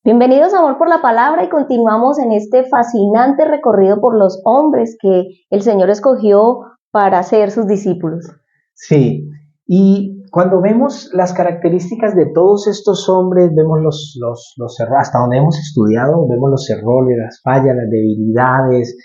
Bienvenidos a Amor por la Palabra y continuamos en este fascinante recorrido por los hombres que el Señor escogió para ser sus discípulos. Sí, y cuando vemos las características de todos estos hombres, vemos los errores, hasta donde hemos estudiado, vemos los errores, las fallas, las debilidades,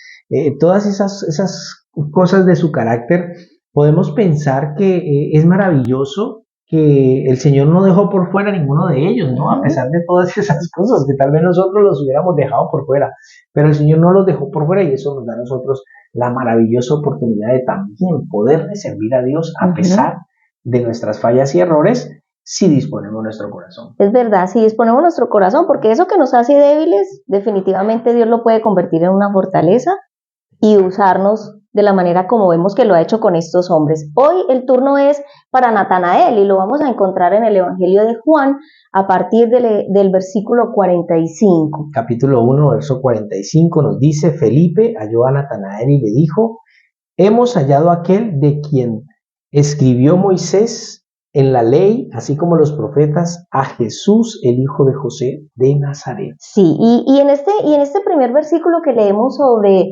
todas esas cosas de su carácter, podemos pensar que es maravilloso que el Señor no dejó por fuera ninguno de ellos, ¿no? A pesar de todas esas cosas, que tal vez nosotros los hubiéramos dejado por fuera, pero el Señor no los dejó por fuera y eso nos da a nosotros la maravillosa oportunidad de también poderle servir a Dios a pesar de nuestras fallas y errores, si disponemos nuestro corazón. Es verdad, si disponemos nuestro corazón, porque eso que nos hace débiles, definitivamente Dios lo puede convertir en una fortaleza y usarnos de la manera como vemos que lo ha hecho con estos hombres. Hoy el turno es para Natanael y lo vamos a encontrar en el Evangelio de Juan a partir del versículo 45. Capítulo 1, verso 45 nos dice: Felipe halló a Natanael y le dijo: hemos hallado a aquel de quien escribió Moisés en la ley, así como los profetas, a Jesús, el hijo de José de Nazaret. Sí, y en este primer versículo que leemos sobre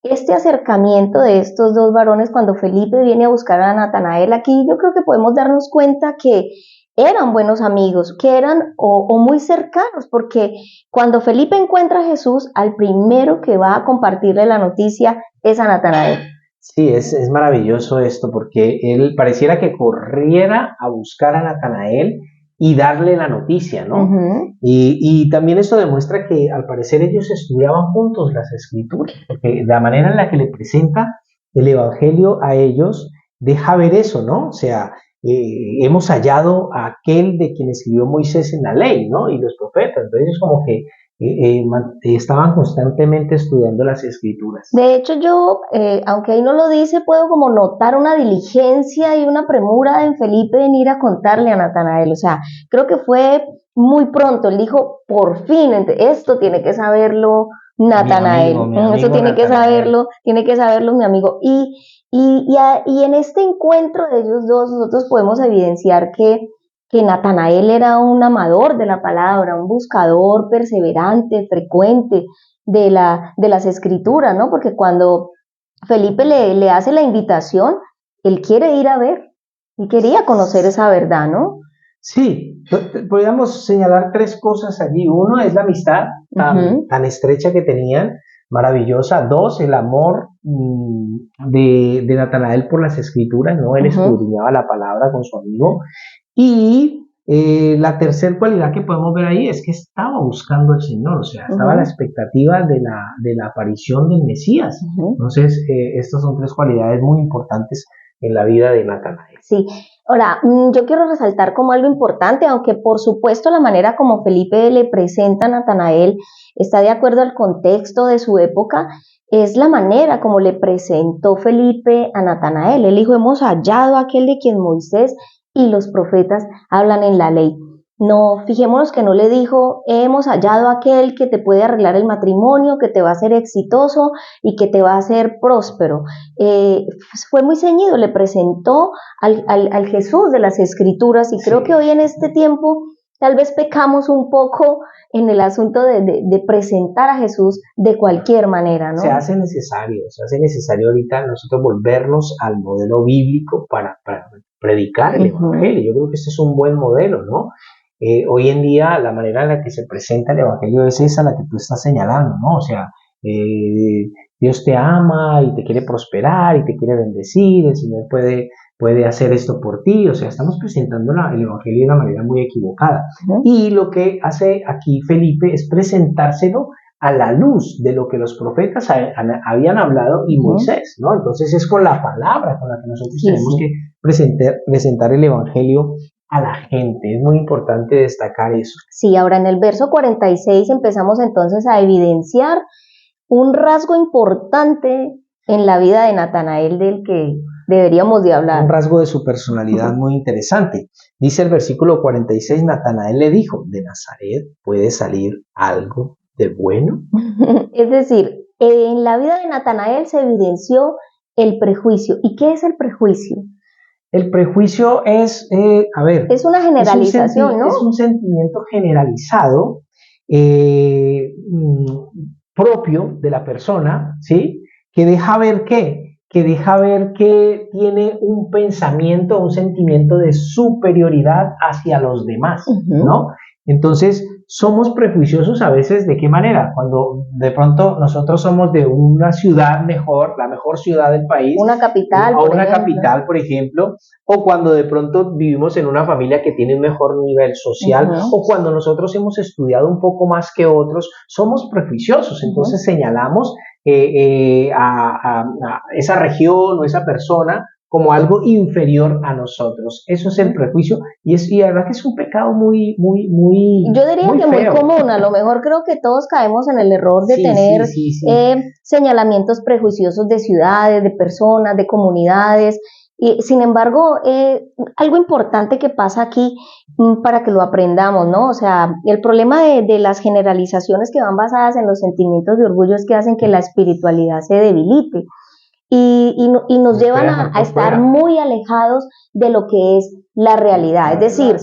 este acercamiento de estos dos varones cuando Felipe viene a buscar a Natanael, aquí yo creo que podemos darnos cuenta que eran buenos amigos, que eran o muy cercanos, porque cuando Felipe encuentra a Jesús, al primero que va a compartirle la noticia es a Natanael. Sí, es maravilloso esto, porque él pareciera que corriera a buscar a Natanael y darle la noticia, ¿no? Y también esto demuestra que al parecer ellos estudiaban juntos las escrituras, porque la manera en la que le presenta el Evangelio a ellos deja ver eso, ¿no? O sea, hemos hallado a aquel de quien escribió Moisés en la ley, ¿no? Y los profetas. Entonces ellos como que estaban constantemente estudiando las escrituras. De hecho, yo, aunque ahí no lo dice, puedo como notar una diligencia y una premura en Felipe en ir a contarle a Natanael. O sea, creo que fue muy pronto. Él dijo, por fin, esto tiene que saberlo Natanael. Mi amigo Eso tiene que saberlo mi amigo. Y en este encuentro de ellos dos, nosotros podemos evidenciar que Natanael era un amador de la palabra, un buscador perseverante, frecuente de las escrituras, ¿no? Porque cuando Felipe le hace la invitación, él quiere ir a ver, y quería conocer esa verdad, ¿no? Sí, podríamos señalar tres cosas allí. Uno es la amistad tan estrecha que tenían, maravillosa. Dos, el amor de Natanael por las escrituras, ¿no? Él escudriñaba la palabra con su amigo. Y la tercera cualidad que podemos ver ahí es que estaba buscando al Señor, o sea, estaba a la expectativa de la aparición del Mesías. Entonces, estas son tres cualidades muy importantes en la vida de Natanael. Sí, ahora, yo quiero resaltar como algo importante, aunque por supuesto la manera como Felipe le presenta a Natanael está de acuerdo al contexto de su época, es la manera como le presentó Felipe a Natanael. Él dijo, hemos hallado a aquel de quien Moisés y los profetas hablan en la ley. No, fijémonos que no le dijo, hemos hallado a aquel que te puede arreglar el matrimonio, que te va a hacer exitoso y que te va a hacer próspero. Fue muy ceñido, le presentó al Jesús de las Escrituras y creo que hoy en este tiempo tal vez pecamos un poco en el asunto de presentar a Jesús de cualquier manera, ¿no? Se hace necesario ahorita nosotros volvernos al modelo bíblico para predicar el Evangelio. Yo creo que este es un buen modelo, ¿no? Hoy en día la manera en la que se presenta el Evangelio es esa la que tú estás señalando, ¿no? O sea, Dios te ama y te quiere prosperar y te quiere bendecir, el Señor puede hacer esto por ti, o sea, estamos presentando el Evangelio de una manera muy equivocada. Y lo que hace aquí Felipe es presentárselo a la luz de lo que los profetas habían hablado y Moisés, ¿no? Entonces es con la palabra con la que nosotros tenemos que presentar el Evangelio a la gente. Es muy importante destacar eso. Sí, ahora en el verso 46 empezamos entonces a evidenciar un rasgo importante en la vida de Natanael del que deberíamos de hablar. Un rasgo de su personalidad muy interesante. Dice el versículo 46, Natanael le dijo, ¿de Nazaret puede salir algo de bueno? Es decir, en la vida de Natanael se evidenció el prejuicio. ¿Y qué es el prejuicio? El prejuicio es, es una generalización, ¿no? Es un sentimiento generalizado propio de la persona, ¿sí? Que deja ver que deja ver que tiene un pensamiento, un sentimiento de superioridad hacia los demás, ¿no? Entonces, somos prejuiciosos a veces, ¿de qué manera? Cuando de pronto nosotros somos de una ciudad mejor, la mejor ciudad del país, una capital, o una capital, por ejemplo, o cuando de pronto vivimos en una familia que tiene un mejor nivel social, o cuando nosotros hemos estudiado un poco más que otros, somos prejuiciosos, entonces señalamos a esa región o esa persona como algo inferior a nosotros. Eso es el prejuicio y la verdad que es un pecado muy yo diría muy que feo. muy común. A lo mejor creo que todos caemos en el error de tener señalamientos prejuiciosos de ciudades, de personas, de comunidades. Y, sin embargo, algo importante que pasa aquí para que lo aprendamos, ¿no? O sea, el problema de las generalizaciones que van basadas en los sentimientos de orgullo es que hacen que la espiritualidad se debilite y nos llevan a estar muy alejados de lo que es la realidad. Es decir,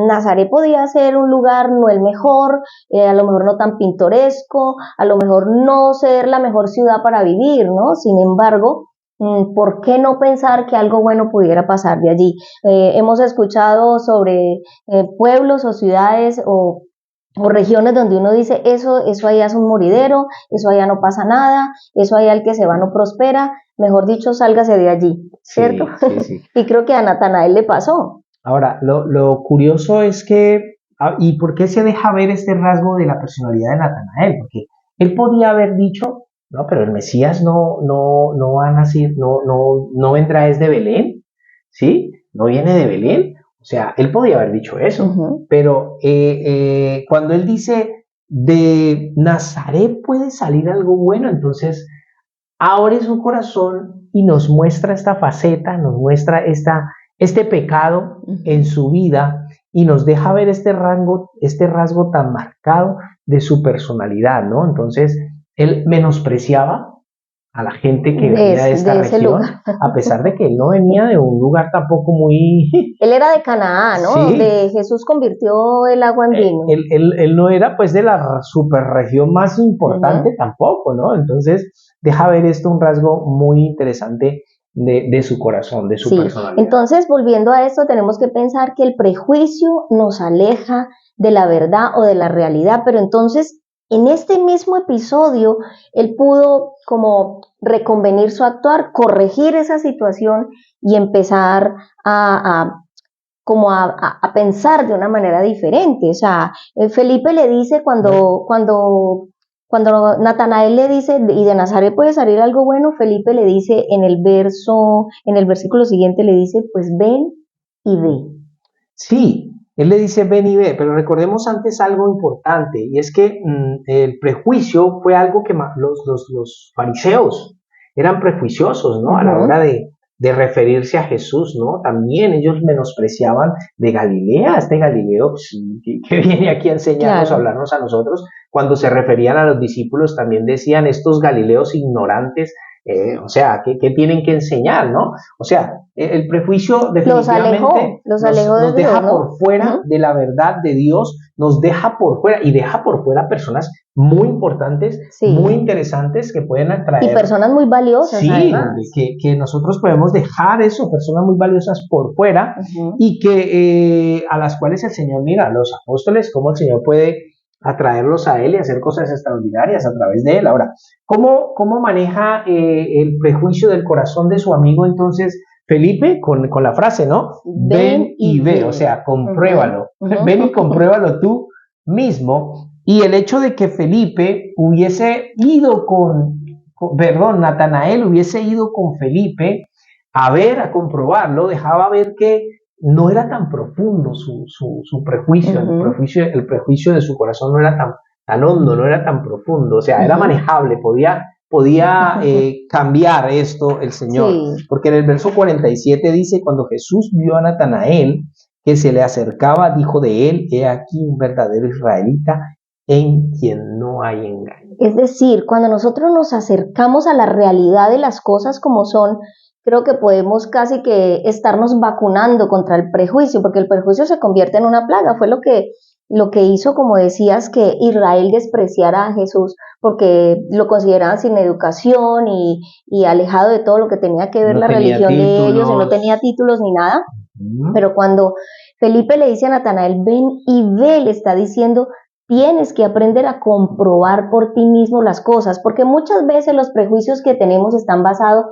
Nazaret podía ser un lugar no el mejor, a lo mejor no tan pintoresco, a lo mejor no ser la mejor ciudad para vivir, ¿no? Sin embargo, ¿por qué no pensar que algo bueno pudiera pasar de allí? Hemos escuchado sobre pueblos o ciudades o regiones donde uno dice, eso allá es un moridero, eso allá no pasa nada, eso allá el que se va no prospera, mejor dicho, sálgase de allí, ¿cierto? Sí. Y creo que a Natanael le pasó. Ahora, lo curioso es que, ¿y por qué se deja ver este rasgo de la personalidad de Natanael? Porque él podía haber dicho, no, pero el Mesías no va a nacer, no vendrá desde Belén, ¿sí? No viene de Belén. O sea, él podía haber dicho eso, pero cuando él dice, de Nazaret puede salir algo bueno, entonces abre su corazón y nos muestra esta faceta, nos muestra este pecado en su vida y nos deja ver este rasgo tan marcado de su personalidad, ¿no? Entonces, él menospreciaba a la gente que venía de esta región, a pesar de que él no venía de un lugar tampoco muy... Él era de Canaán, ¿no? Sí. Donde Jesús convirtió el agua en vino. Él no era pues de la superregión más importante tampoco, ¿no? Entonces deja ver esto un rasgo muy interesante de su corazón, de su personalidad. Entonces, volviendo a esto, tenemos que pensar que el prejuicio nos aleja de la verdad o de la realidad, pero entonces en este mismo episodio, él pudo como reconvenir su actuar, corregir esa situación y empezar a pensar de una manera diferente. O sea, Felipe le dice cuando Natanael le dice, y de Nazaret puede salir algo bueno, Felipe le dice en el versículo siguiente le dice, pues ven y ve. Sí, él le dice ven y ve, pero recordemos antes algo importante, y es que el prejuicio fue algo que los fariseos eran prejuiciosos, ¿no? A la hora de referirse a Jesús, ¿no? También ellos menospreciaban de Galilea, este Galileo pues, que viene aquí a enseñarnos, a hablarnos a nosotros. Cuando se referían a los discípulos también decían estos Galileos ignorantes, o sea, ¿qué tienen que enseñar, no? O sea, el prejuicio definitivamente nos deja Dios, ¿no? Por fuera de la verdad de Dios, nos deja por fuera y deja por fuera personas muy importantes, muy interesantes que pueden atraer. Y personas muy valiosas. Sí, que nosotros podemos dejar eso, personas muy valiosas por fuera y que a las cuales el Señor mira, los apóstoles, cómo el Señor puede atraerlos a Él y hacer cosas extraordinarias a través de Él. Ahora, ¿cómo maneja el prejuicio del corazón de su amigo entonces Felipe con la frase, ¿no? Ven y ve, o sea, compruébalo. Ven y compruébalo tú mismo. Y el hecho de que Felipe hubiese ido Natanael hubiese ido con Felipe a comprobarlo, dejaba ver que no era tan profundo su prejuicio, el prejuicio de su corazón no era tan hondo, no era tan profundo, o sea, era manejable, podía cambiar esto el Señor, porque en el verso 47 dice, cuando Jesús vio a Natanael que se le acercaba, dijo de él, he aquí un verdadero israelita en quien no hay engaño. Es decir, cuando nosotros nos acercamos a la realidad de las cosas como son, creo que podemos casi que estarnos vacunando contra el prejuicio, porque el prejuicio se convierte en una plaga. Fue lo que hizo, como decías, que Israel despreciara a Jesús, porque lo consideraban sin educación y alejado de todo lo que tenía que ver No la tenía religión de ellos, y no títulos. tenía títulos ni nada. Pero cuando Felipe le dice a Natanael, ven y ve, le está diciendo, tienes que aprender a comprobar por ti mismo las cosas, porque muchas veces los prejuicios que tenemos están basados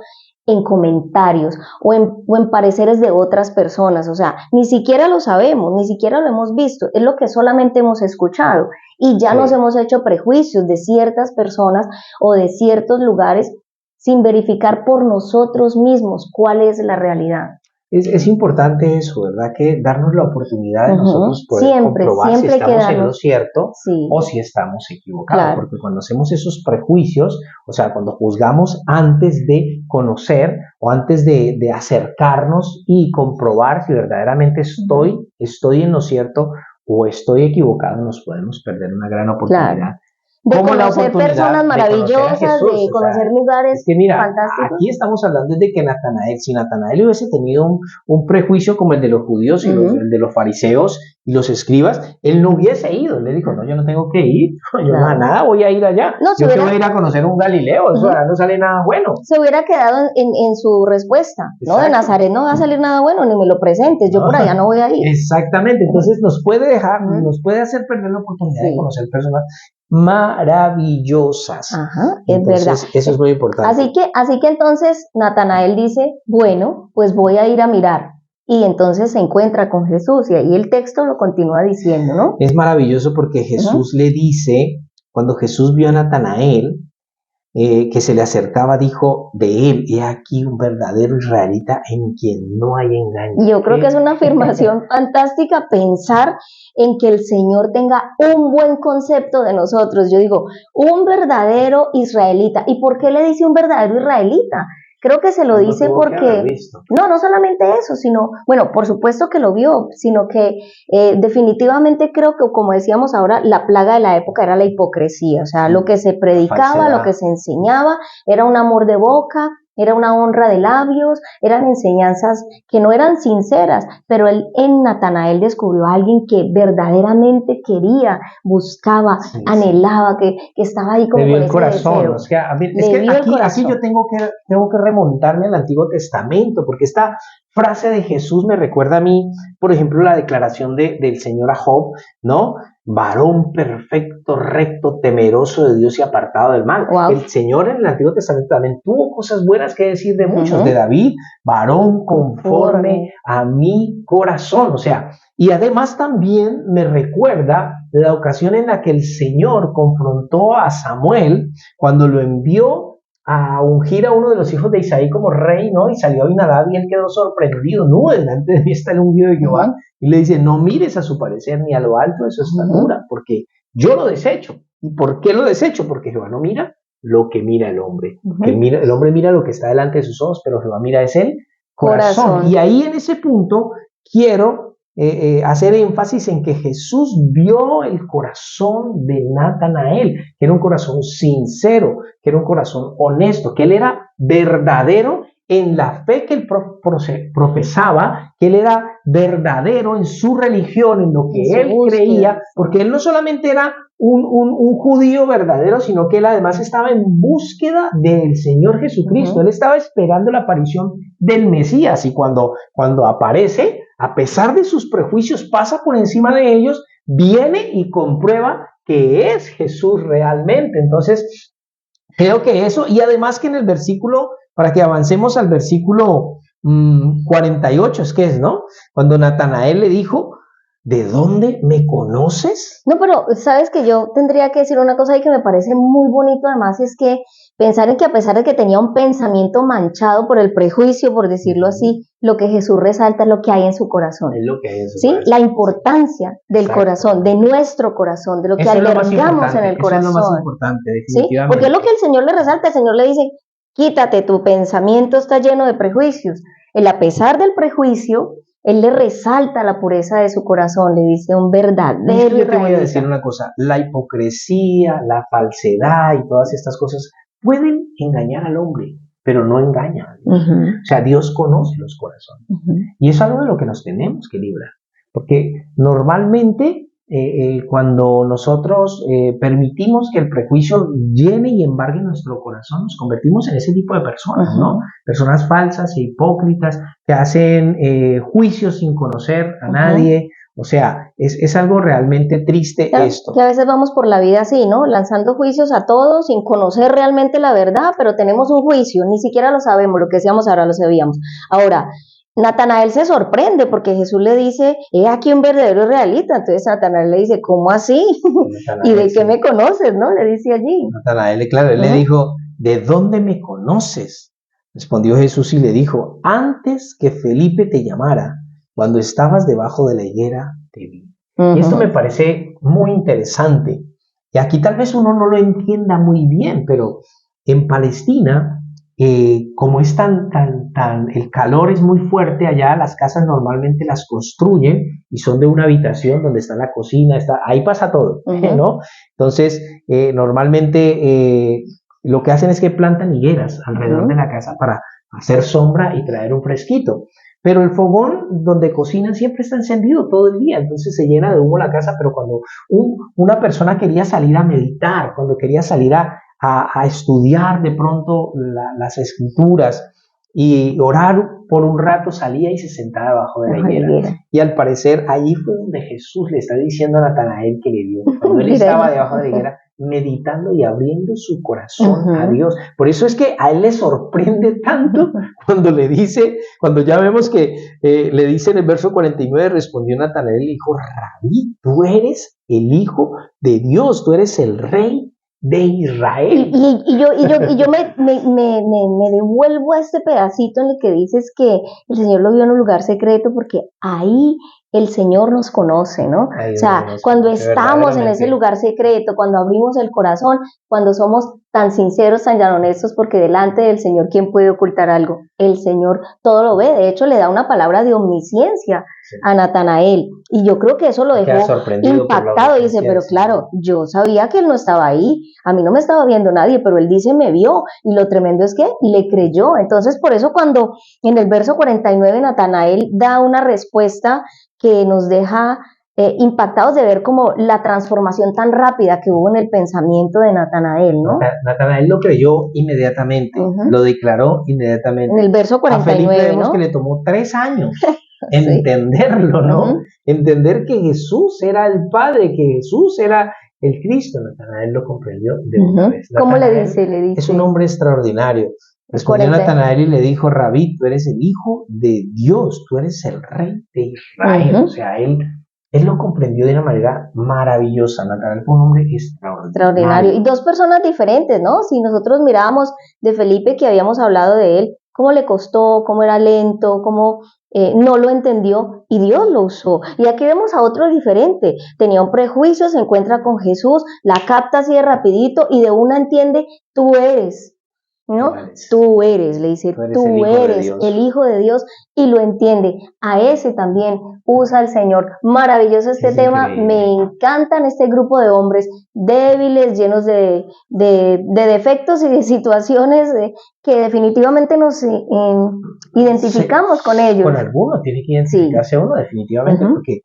en comentarios o en pareceres de otras personas, o sea, ni siquiera lo sabemos, ni siquiera lo hemos visto, es lo que solamente hemos escuchado y ya nos hemos hecho prejuicios de ciertas personas o de ciertos lugares sin verificar por nosotros mismos cuál es la realidad. Es importante eso, ¿verdad? Que darnos la oportunidad de nosotros poder comprobar si estamos en lo cierto o si estamos equivocados. Porque cuando hacemos esos prejuicios, o sea, cuando juzgamos antes de conocer o antes de acercarnos y comprobar si verdaderamente estoy en lo cierto o estoy equivocado, nos podemos perder una gran oportunidad. De conocer personas maravillosas, de conocer lugares es que mira, fantásticos. Aquí estamos hablando de que Natanael, si Natanael hubiese tenido un prejuicio como el de los judíos y el de los fariseos y los escribas, él no hubiese ido. Él le dijo, no, yo no tengo que ir, yo nada voy a ir allá. No, yo te voy a ir a conocer un Galileo, eso no sale nada bueno. Se hubiera quedado en su respuesta, ¿no? De Nazaret no va a salir nada bueno, ni me lo presentes, yo por allá no voy a ir. Exactamente, entonces nos puede dejar, nos puede hacer perder la oportunidad de conocer personas maravillosas. Entonces, verdad. Eso es muy importante. Así que entonces Natanael dice, bueno, pues voy a ir a mirar. Y entonces se encuentra con Jesús y ahí el texto lo continúa diciendo, ¿no? Es maravilloso porque Jesús le dice, cuando Jesús vio a Natanael, que se le acercaba, dijo de él, he aquí un verdadero israelita en quien no hay engaño. Yo creo que es una afirmación fantástica pensar en que el Señor tenga un buen concepto de nosotros. Yo digo, un verdadero israelita. ¿Y por qué le dice un verdadero israelita? Creo que se lo dice porque, no solamente eso, sino, bueno, por supuesto que lo vio, sino que definitivamente creo que, como decíamos ahora, la plaga de la época era la hipocresía, o sea, lo que se predicaba, lo que se enseñaba, era un amor de boca, era una honra de labios, eran enseñanzas que no eran sinceras, pero él en Natanael descubrió a alguien que verdaderamente quería, buscaba, anhelaba, que estaba ahí como con ese corazón, deseo. O sea, es que aquí yo tengo que remontarme al Antiguo Testamento, porque esta frase de Jesús me recuerda a mí, por ejemplo, la declaración del Señor a Job, ¿no? Varón perfecto, recto, temeroso de Dios y apartado del mal. Wow. El Señor en el Antiguo Testamento también tuvo cosas buenas que decir de muchos, de David, varón conforme a mi corazón, o sea, y además también me recuerda la ocasión en la que el Señor confrontó a Samuel cuando lo envió a ungir a uno de los hijos de Isaí como rey, ¿no? Y salió Abinadab y él quedó sorprendido, no, delante de mí está el ungido de Jehová. Y le dice, no mires a su parecer ni a lo alto de su estatura, porque yo lo desecho. ¿Y por qué lo desecho? Porque Jehová no mira lo que mira el hombre. El hombre mira lo que está delante de sus ojos, pero Jehová mira es el corazón. Y ahí en ese punto quiero hacer énfasis en que Jesús vio el corazón de Natanael, que era un corazón sincero, que era un corazón honesto, que él era verdadero en la fe que él profesaba, que él era verdadero en su religión, en lo que él creía, porque él no solamente era un judío verdadero, sino que él además estaba en búsqueda del Señor Jesucristo. Él estaba esperando la aparición del Mesías, y cuando aparece, a pesar de sus prejuicios, pasa por encima de ellos, viene y comprueba que es Jesús realmente. Entonces, creo que eso, y además que en el versículo, para que avancemos al versículo 48, es que es, ¿no? Cuando Natanael le dijo, ¿de dónde me conoces? No, pero sabes que yo tendría que decir una cosa ahí que me parece muy bonito, además, es que pensar en que a pesar de que tenía un pensamiento manchado por el prejuicio, por decirlo así, lo que Jesús resalta es lo que hay en su corazón. Es lo que hay en su corazón. La importancia del corazón, de nuestro corazón, de lo que albergamos en el corazón. Eso es lo más importante, definitivamente. ¿Sí? Porque es lo que el Señor le resalta. El Señor le dice, quítate, tu pensamiento está lleno de prejuicios. Él, a pesar del prejuicio, él le resalta la pureza de su corazón, le dice un verdadero. Yo te voy a decir una cosa, la hipocresía, la falsedad y todas estas cosas pueden engañar al hombre, pero no engaña a Dios. O sea, Dios conoce los corazones. Y eso es algo de lo que nos tenemos que librar. Porque normalmente cuando nosotros permitimos que el prejuicio llene y embargue nuestro corazón, nos convertimos en ese tipo de personas, ¿no? Personas falsas e hipócritas que hacen juicios sin conocer a nadie. O sea, es algo realmente triste esto. Que a veces vamos por la vida así, ¿no? Lanzando juicios a todos sin conocer realmente la verdad, pero tenemos un juicio, ni siquiera lo sabemos, lo que decíamos ahora lo sabíamos. Ahora, Natanael se sorprende porque Jesús le dice, he aquí un verdadero israelita. Entonces Natanael le dice, ¿cómo así? ¿Y de qué me conoces? ¿No? Le dice allí. Natanael, claro, él le dijo, ¿de dónde me conoces? Respondió Jesús y le dijo, antes que Felipe te llamara, cuando estabas debajo de la higuera, te vi. Y esto me parece muy interesante. Y aquí tal vez uno no lo entienda muy bien, pero en Palestina, como es el calor es muy fuerte allá, las casas normalmente las construyen y son de una habitación donde está la cocina, ahí pasa todo, ¿no? Entonces, normalmente lo que hacen es que plantan higueras alrededor de la casa para hacer sombra y traer un fresquito. Pero el fogón donde cocinan siempre está encendido todo el día, entonces se llena de humo la casa, pero cuando una persona quería salir a meditar, cuando quería salir a estudiar de pronto las escrituras y orar por un rato, salía y se sentaba debajo de la higuera. Y al parecer allí fue donde Jesús le está diciendo a Natanael que le vio, cuando él estaba debajo de la higuera, meditando y abriendo su corazón a Dios. Por eso es que a él le sorprende tanto cuando ya vemos que le dice en el verso 49, respondió Natanael y dijo, Rabí, tú eres el Hijo de Dios, tú eres el Rey de Israel. Y yo me devuelvo a este pedacito en el que dices que el Señor lo vio en un lugar secreto, porque ahí el Señor nos conoce, ¿no? O sea, cuando estamos en ese lugar secreto, cuando abrimos el corazón, cuando somos tan sinceros, tan honestos, porque delante del Señor, ¿quién puede ocultar algo? El Señor todo lo ve. De hecho, le da una palabra de omnisciencia a Natanael. Y yo creo que eso lo dejó impactado. Y dice, pero claro, yo sabía que él no estaba ahí. A mí no me estaba viendo nadie, pero él dice, me vio. Y lo tremendo es que le creyó. Entonces, por eso cuando en el verso 49 Natanael da una respuesta que nos deja impactados de ver como la transformación tan rápida que hubo en el pensamiento de Natanael, ¿no? Natanael lo creyó inmediatamente, lo declaró inmediatamente. En el verso 49, a Felipe vemos, ¿no? Que le tomó 3 años entenderlo, ¿no? Entender que Jesús era el Padre, que Jesús era el Cristo. Natanael lo comprendió de una vez. ¿Cómo le dice? Es un hombre extraordinario. Respondió Natanael y le dijo, Rabí, tú eres el Hijo de Dios, tú eres el Rey de Israel. O sea, él lo comprendió de una manera maravillosa. Natanael fue un hombre extraordinario. Y 2 personas diferentes, ¿no? Si nosotros mirábamos de Felipe, que habíamos hablado de él, cómo le costó, cómo era lento, cómo no lo entendió, y Dios lo usó. Y aquí vemos a otro diferente. Tenía un prejuicio, se encuentra con Jesús, la capta así de rapidito y de una entiende, tú eres. ¿No? Tú eres, le dice, tú eres el Hijo de Dios, y lo entiende. A ese también usa el Señor. Maravilloso este tema, me encantan este grupo de hombres débiles, llenos de defectos y de situaciones que definitivamente nos identificamos con ellos. Con algunos tiene que identificarse uno definitivamente, porque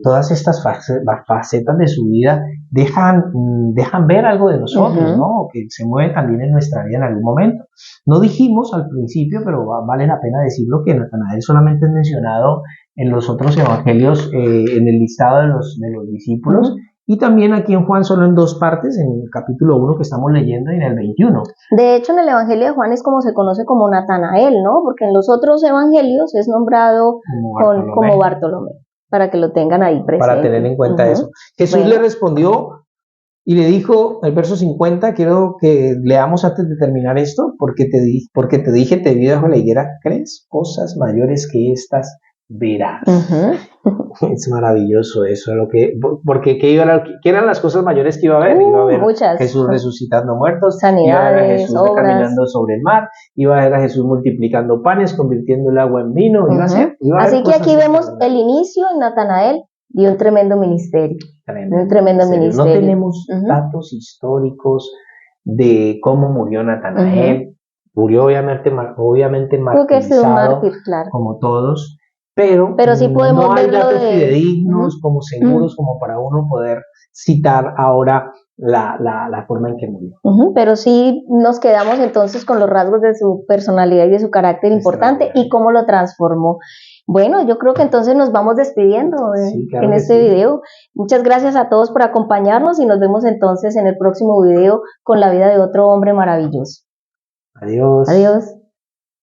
todas estas facetas de su vida dejan ver algo de nosotros, ¿no? Que se mueve también en nuestra vida en algún momento. No dijimos al principio, pero vale la pena decirlo, que Natanael solamente es mencionado en los otros evangelios, en el listado de los discípulos, y también aquí en Juan solo en 2 partes, en el capítulo 1 que estamos leyendo y en el 21. De hecho, en el evangelio de Juan es como se conoce como Natanael, ¿no? Porque en los otros evangelios es nombrado como Bartolomé. Para que lo tengan ahí presente. Para tener en cuenta eso. Jesús le respondió y le dijo, el verso 50, quiero que leamos antes de terminar esto, porque te dije, te vi bajo la higuera, ¿crees? Cosas mayores que estas verás. Es maravilloso eso, porque ¿qué eran las cosas mayores que iba a ver? Iba a ver muchas. Jesús resucitando muertos, sanidades, iba a ver a Jesús obras, caminando sobre el mar, iba a ver a Jesús multiplicando panes, convirtiendo el agua en vino, Así que aquí vemos el inicio en Natanael de un tremendo ministerio. Un tremendo ministerio. No tenemos datos históricos de cómo murió Natanael. Murió obviamente Creo que es un martirizado mártir, claro. como todos, pero Pero sí podemos no hay verlo datos de... fidedignos como seguros como para uno poder citar ahora la forma en que murió. Pero sí nos quedamos entonces con los rasgos de su personalidad y de su carácter importante y cómo lo transformó. Bueno, yo creo que entonces nos vamos despidiendo Sí, claro en que este sí. video. Muchas gracias a todos por acompañarnos y nos vemos entonces en el próximo video con la vida de otro hombre maravilloso. Adiós. Adiós.